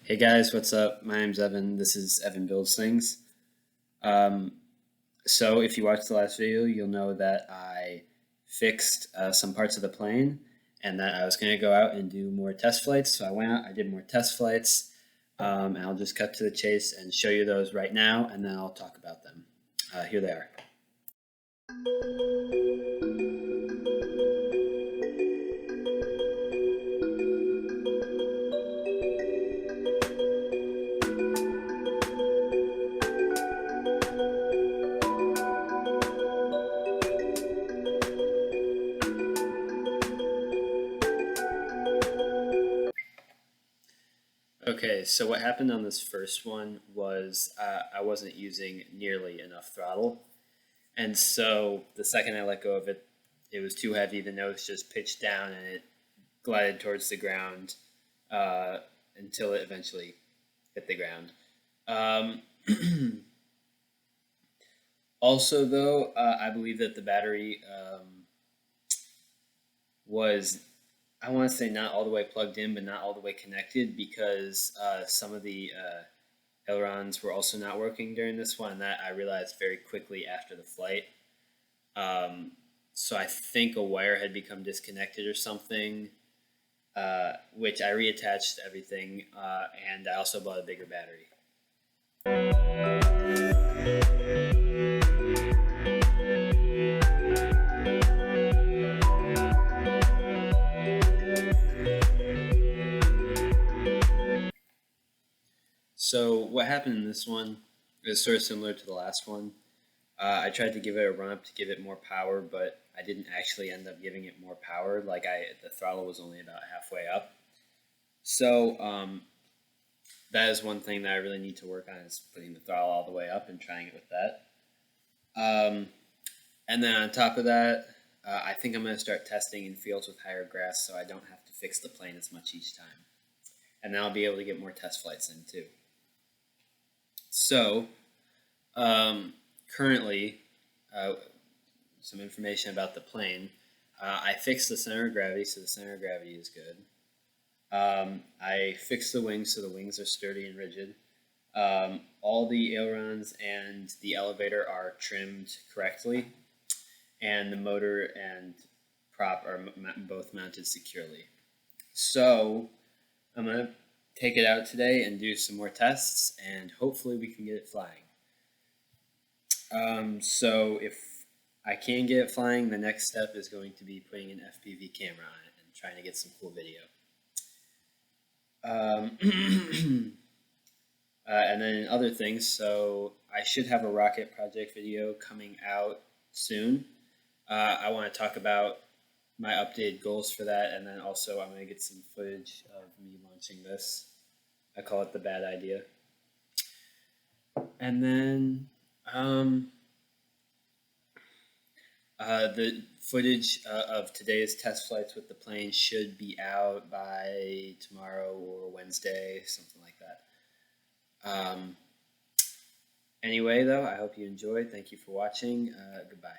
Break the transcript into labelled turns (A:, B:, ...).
A: Hey guys, what's up? My name's Evan. This is Evan Builds Things. Um, so if you watched the last video, you'll know that I fixed some parts of the plane and that I was going to go out and do more test flights. So I went out, I did more test flights, and I'll just cut to the chase and show you those right now, and then I'll talk about them. Here they are. Okay, so what happened on this first one was I wasn't using nearly enough throttle. And so the second I let go of it, it was too heavy. The nose just pitched down and it glided towards the ground until it eventually hit the ground. Also, though, I believe that the battery was, I want to say, not all the way plugged in, but not all the way connected, because some of the ailerons were also not working during this one, and that I realized very quickly after the flight. So I think a wire had become disconnected or something, which I reattached everything, and I also bought a bigger battery. So what happened in this one is sort of similar to the last one. I tried to give it a run up to give it more power, but I didn't actually end up giving it more power. The throttle was only about halfway up. So that is one thing that I really need to work on, is putting the throttle all the way up and trying it with that. And then on top of that, I think I'm going to start testing in fields with higher grass, so I don't have to fix the plane as much each time. And then I'll be able to get more test flights in too. So currently, some information about the plane. I fixed the center of gravity, so the center of gravity is good. I fixed the wings, so the wings are sturdy and rigid. All the ailerons and the elevator are trimmed correctly, and the motor and prop are both mounted securely. So I'm going to take it out today and do some more tests, and hopefully we can get it flying. So if I can get it flying, the next step is going to be putting an FPV camera on it and trying to get some cool video. And then other things, so I should have a rocket project video coming out soon. I want to talk about my updated goals for that, and then also I'm going to get some footage of me launching this. I call it the bad idea. And then the footage of today's test flights with the plane should be out by tomorrow or Wednesday, something like that. Anyway, though, I hope you enjoyed. Thank you for watching. Goodbye.